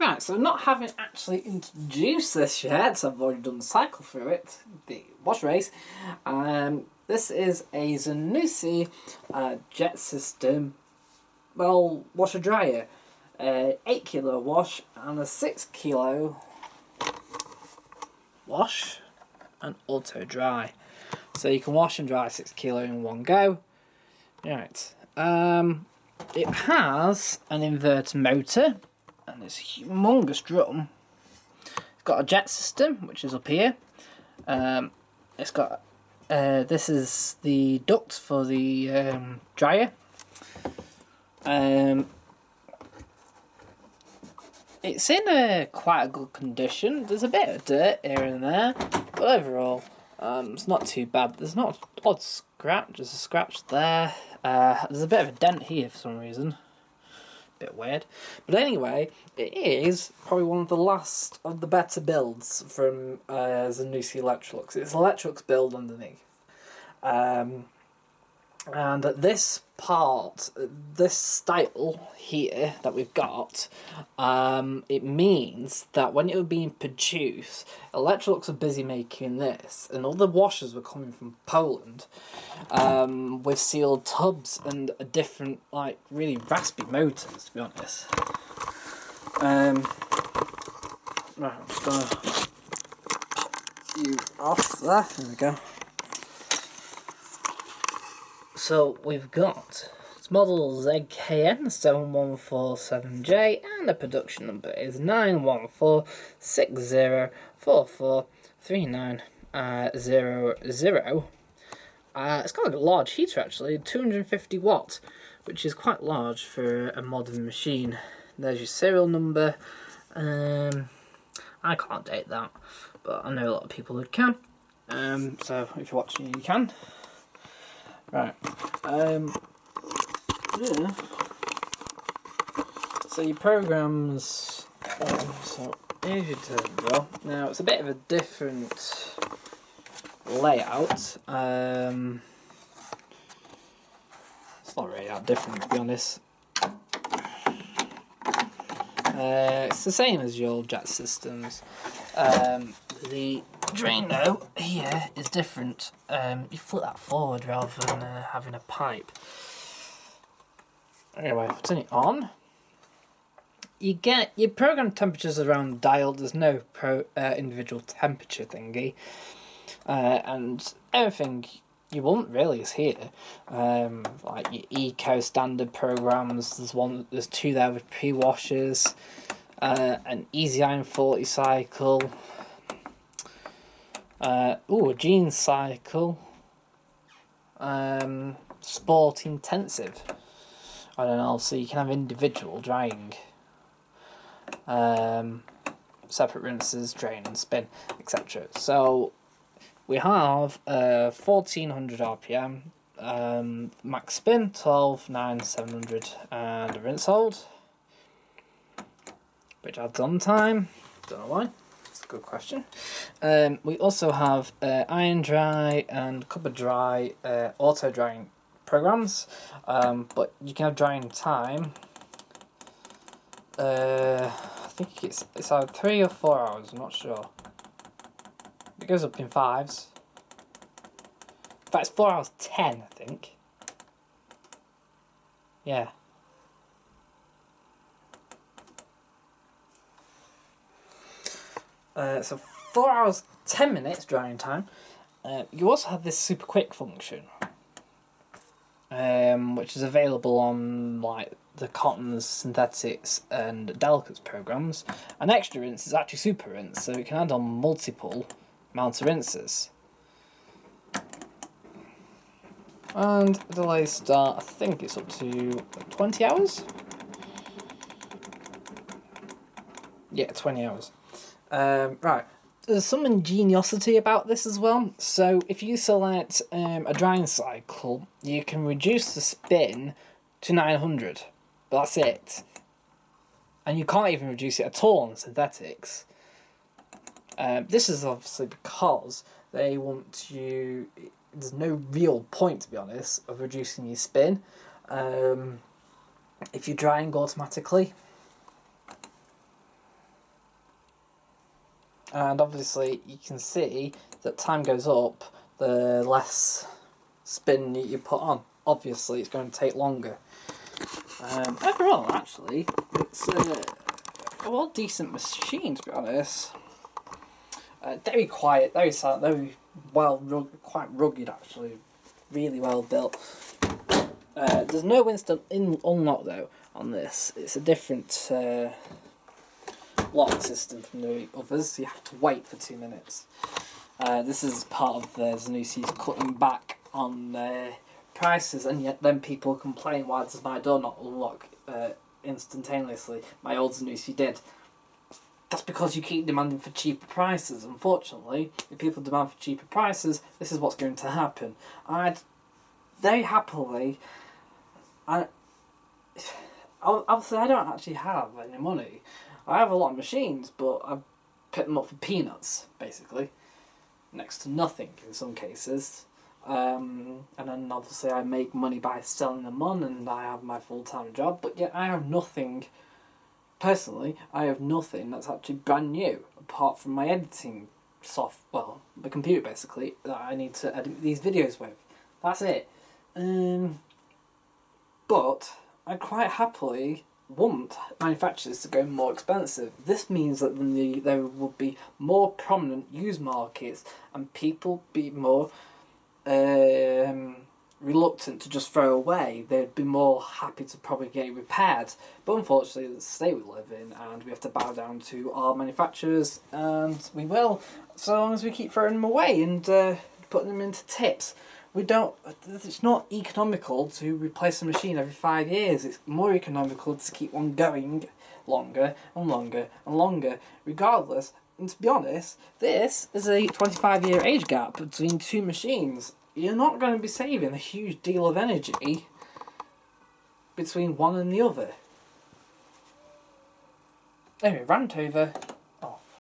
Right, so not having actually introduced this yet, I've already done the cycle through it, the wash race. This is a Zanussi Jetsystem, well, washer dryer. 8 kilo wash and a 6 kilo wash and auto dry. So you can wash and dry 6 kilo in one go. Right. It has an inverter motor and this humongous drum. It's got a Jetsystem, which is up here. It's got this is the duct for the dryer. It's in quite a good condition. There's a bit of dirt here and there, but overall it's not too bad. There's not an odd scratch, there's a scratch there. There's a bit of a dent here for some reason. Bit weird. But anyway, it is probably one of the last of the better builds from Zanussi Electrolux. It's Electrolux build underneath. And this part, this style here that we've got, it means that when it was being produced, Electrolux were busy making this, and all the washers were coming from Poland, with sealed tubs and a different, like, really raspy motors, to be honest. Right, I'm just gonna pop you off there. There we go. So we've got it's model ZKN7147J and the production number is 91460443900. It's got a large heater actually, 250 watts, which is quite large for a modern machine. There's your serial number. I can't date that, but I know a lot of people who can. So if you're watching, you can. Right, yeah. So your programs, so here's your turbo. Now it's a bit of a different layout. It's not really that different, to be honest. It's the same as your Jetsystems. The drain though here is different. You flip that forward rather than having a pipe. Anyway, if I turn it on, you get your program temperatures around dial. There's no individual temperature thingy, and everything you want really is here. Like your eco standard programs. There's two there with pre-washers, an easy iron 40 cycle. A jean cycle. Sport intensive. I don't know, so you can have individual drying. Separate rinses, drain and spin, etc. So we have 1400 RPM, max spin, 12, 9, 700 and a rinse hold. Which adds on time, don't know why. A good question. We also have iron dry and cupboard dry auto drying programs, but you can have drying time. I think it's either 3 or 4 hours. I'm not sure. It goes up in 5s. In fact, it's 4 hours 10. I think. Yeah. So 4 hours 10 minutes drying time. You also have this super quick function, which is available on like the Cottons, Synthetics and Delicates programs. An extra rinse is actually super rinse, so you can add on multiple amounts of rinses. And delay start, I think it's up to 20 hours? Yeah, 20 hours. Right, there's some ingeniosity about this as well. So if you select a drying cycle, you can reduce the spin to 900, but that's it. And you can't even reduce it at all on synthetics. This is obviously because they want you. There's no real point, to be honest, of reducing your spin if you're drying automatically. And obviously you can see that time goes up, the less spin you put on. Obviously it's going to take longer. Overall, actually, it's a well decent machine, to be honest. Very quiet, very silent, very well, quite rugged actually, really well built. There's no instant unlock though on this. It's a different lock system from the others, so you have to wait for 2 minutes. This is part of the Zanussi's cutting back on prices, and yet then people complain, why does my door not unlock instantaneously? My old Zanussi did. That's because you keep demanding for cheaper prices. Unfortunately, if people demand for cheaper prices, this is what's going to happen. I'd very happily... obviously I don't actually have any money. I have a lot of machines, but I pick them up for peanuts, basically. Next to nothing in some cases. And then obviously I make money by selling them on, and I have my full-time job, but yet I have nothing, personally, I have nothing that's actually brand new, apart from my editing well, the computer basically, that I need to edit these videos with. That's it. But I quite happily want manufacturers to go more expensive. This means that there will be more prominent used markets, and people be more reluctant to just throw away. They'd be more happy to probably get it repaired. But unfortunately, it's the state we live in, and we have to bow down to our manufacturers, and we will, so long as we keep throwing them away and putting them into tips. It's not economical to replace a machine every 5 years. It's more economical to keep one going longer and longer and longer, regardless. And to be honest, this is a 25-year age gap between two machines. You're not going to be saving a huge deal of energy between one and the other. Anyway, rant over.